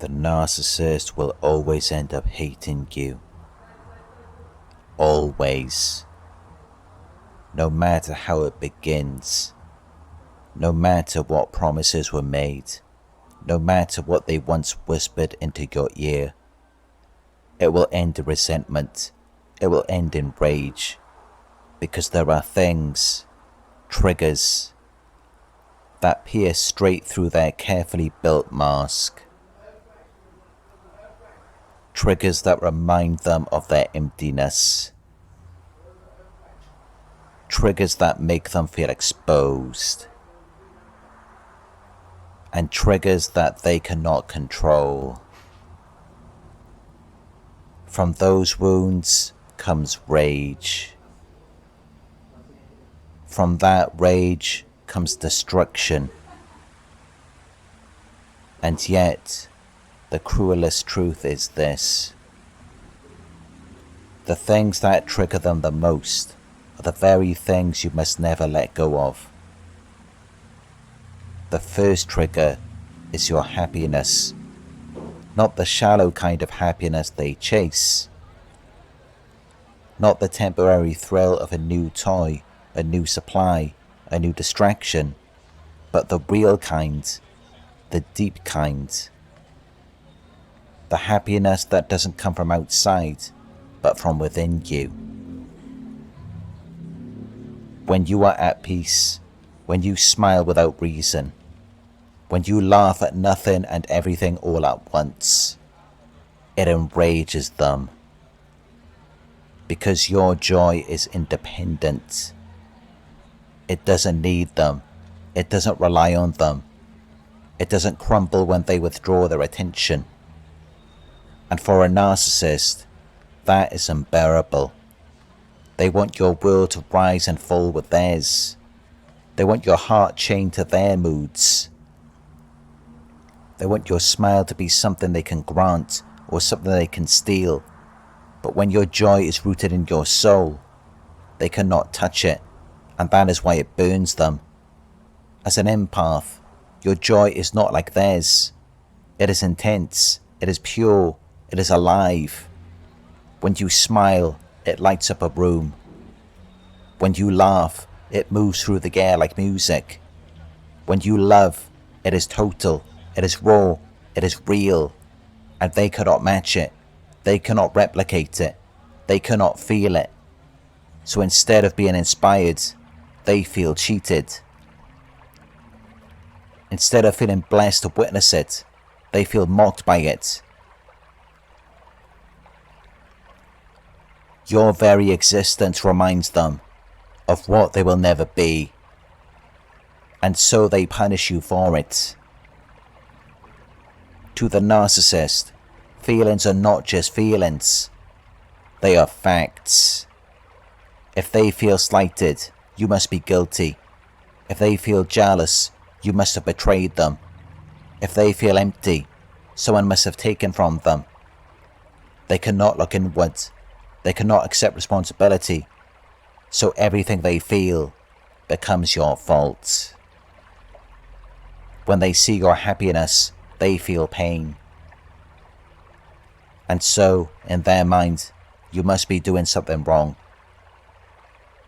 The narcissist will always end up hating you. Always. No matter how it begins. No matter what promises were made. No matter what they once whispered into your ear. It will end in resentment. It will end in rage. Because there are things, triggers, that pierce straight through their carefully built mask. Triggers that remind them of their emptiness. Triggers that make them feel exposed. And triggers that they cannot control. From those wounds comes rage. From that rage comes destruction. And yet, the cruelest truth is this. The things that trigger them the most are the very things you must never let go of. The first trigger is your happiness, not the shallow kind of happiness they chase, not the temporary thrill of a new toy, a new supply, a new distraction, but the real kind, the deep kind. The happiness that doesn't come from outside, but from within you. When you are at peace, when you smile without reason, when you laugh at nothing and everything all at once, it enrages them. Because your joy is independent. It doesn't need them. It doesn't rely on them. It doesn't crumble when they withdraw their attention. And for a narcissist, that is unbearable. They want your world to rise and fall with theirs. They want your heart chained to their moods. They want your smile to be something they can grant or something they can steal. But when your joy is rooted in your soul, they cannot touch it, and that is why it burns them. As an empath, your joy is not like theirs. It is intense, it is pure, it is alive. When you smile, it lights up a room. When you laugh, it moves through the air like music. When you love, it is total, it is raw, it is real. And they cannot match it. They cannot replicate it. They cannot feel it. So instead of being inspired, they feel cheated. Instead of feeling blessed to witness it, they feel mocked by it. Your very existence reminds them of what they will never be, and so they punish you for it. To the narcissist, feelings are not just feelings, they are facts. If they feel slighted, you must be guilty. If they feel jealous, you must have betrayed them. If they feel empty, someone must have taken from them. They cannot look inward. They cannot accept responsibility, so everything they feel becomes your fault. When they see your happiness, they feel pain. And so, in their mind, you must be doing something wrong.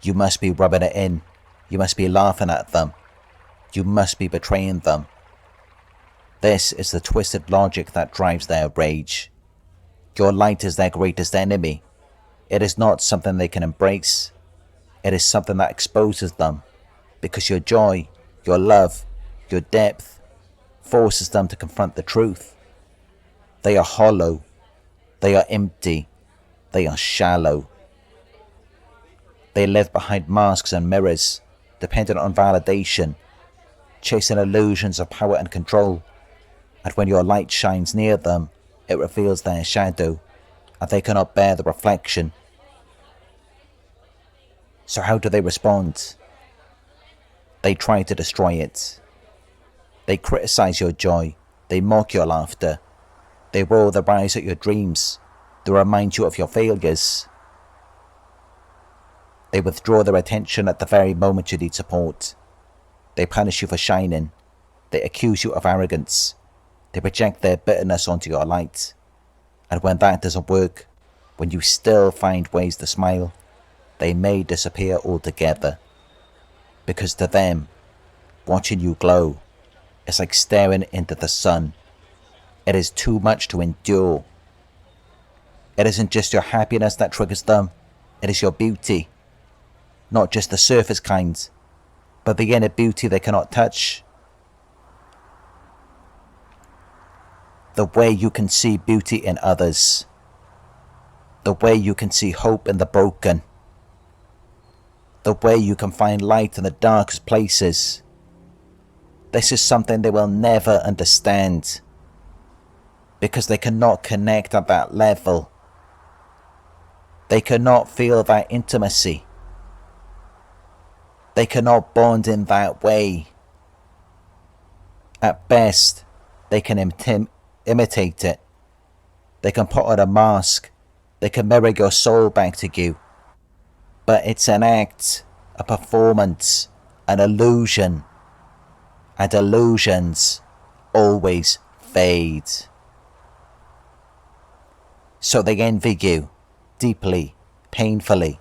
You must be rubbing it in. You must be laughing at them. You must be betraying them. This is the twisted logic that drives their rage. Your light is their greatest enemy. It is not something they can embrace. It is something that exposes them, because your joy, your love, your depth forces them to confront the truth. They are hollow. They are empty. They are shallow. They live behind masks and mirrors, dependent on validation, chasing illusions of power and control. And when your light shines near them, it reveals their shadow, and they cannot bear the reflection. So how do they respond? They try to destroy it. They criticize your joy. They mock your laughter. They roll their eyes at your dreams. They remind you of your failures. They withdraw their attention at the very moment you need support. They punish you for shining. They accuse you of arrogance. They project their bitterness onto your light. And when that doesn't work, when you still find ways to smile, they may disappear altogether. Because to them, watching you glow is like staring into the sun. It is too much to endure. It isn't just your happiness that triggers them, it is your beauty. Not just the surface kind, but the inner beauty they cannot touch. The way you can see beauty in others. The way you can see hope in the broken. The way you can find light in the darkest places. This is something they will never understand, because they cannot connect at that level. They cannot feel that intimacy. They cannot bond in that way. At best, they can imitate it. They can put on a mask. They can mirror your soul back to you. But it's an act, a performance, an illusion. And illusions always fade. So they envy you, deeply, painfully.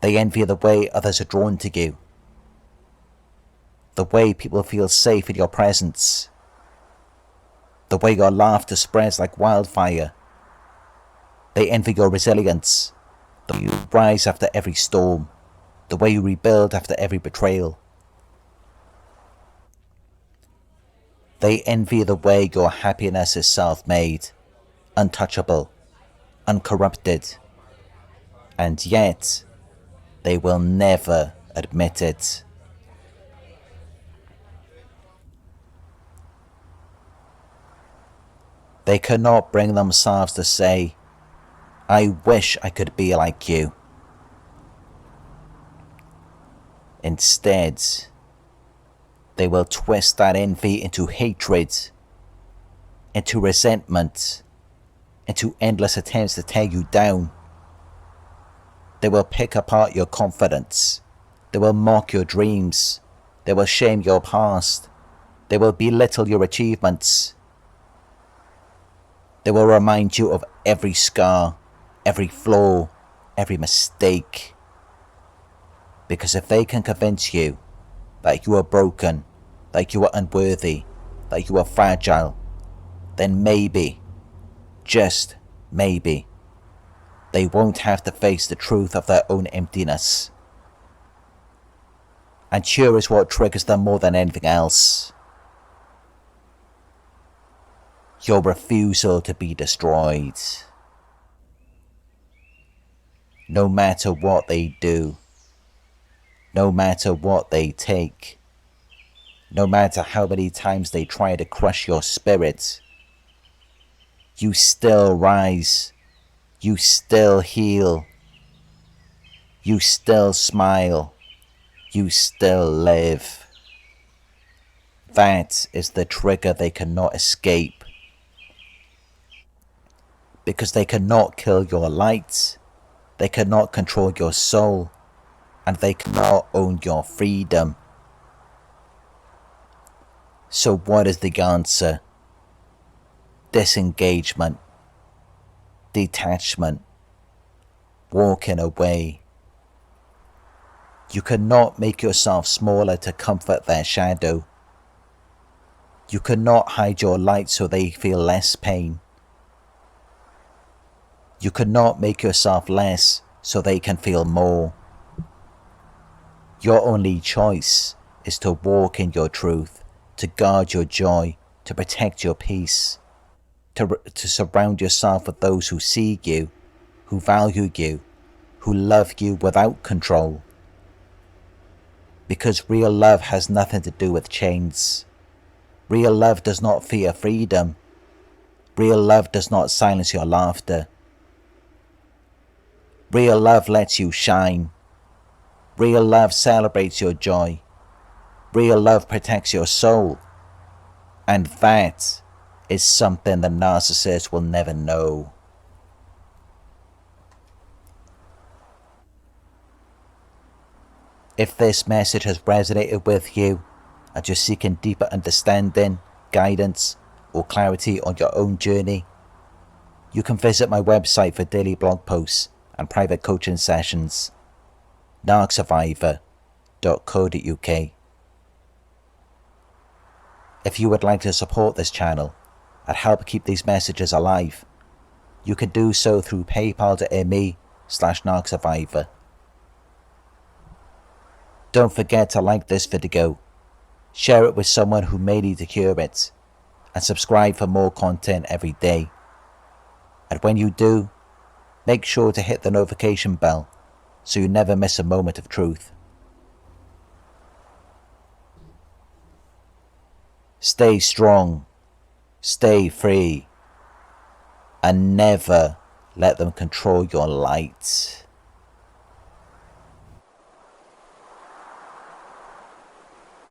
They envy the way others are drawn to you. The way people feel safe in your presence. The way your laughter spreads like wildfire. They envy your resilience. The way you rise after every storm. The way you rebuild after every betrayal. They envy the way your happiness is self-made, untouchable, uncorrupted. And yet, they will never admit it. They cannot bring themselves to say, I wish I could be like you. Instead, they will twist that envy into hatred, into resentment, into endless attempts to tear you down. They will pick apart your confidence. They will mock your dreams. They will shame your past. They will belittle your achievements. They will remind you of every scar, every flaw, every mistake. Because if they can convince you that you are broken, that you are unworthy, that you are fragile, then maybe, just maybe, they won't have to face the truth of their own emptiness. And here is what triggers them more than anything else. Your refusal to be destroyed. No matter what they do, no matter what they take, no matter how many times they try to crush your spirit, you still rise, you still heal, you still smile, you still live. That is the trigger they cannot escape. Because they cannot kill your light, they cannot control your soul, and they cannot own your freedom. So what is the answer? Disengagement, detachment, walking away. You cannot make yourself smaller to comfort their shadow. You cannot hide your light so they feel less pain. You cannot make yourself less so they can feel more. Your only choice is to walk in your truth, to guard your joy, to protect your peace, to surround yourself with those who see you, who value you, who love you without control. Because real love has nothing to do with chains. Real love does not fear freedom. Real love does not silence your laughter. Real love lets you shine. Real love celebrates your joy. Real love protects your soul. And that is something the narcissist will never know. If this message has resonated with you and you're seeking deeper understanding, guidance, or clarity on your own journey, you can visit my website for daily blog posts and private coaching sessions, narcsurvivor.co.uk. If you would like to support this channel and help keep these messages alive, you can do so through paypal.me/narcsurvivor. Don't forget to like this video, share it with someone who may need to hear it, and subscribe for more content every day. And when you do, make sure to hit the notification bell so you never miss a moment of truth. Stay strong, stay free, and never let them control your light.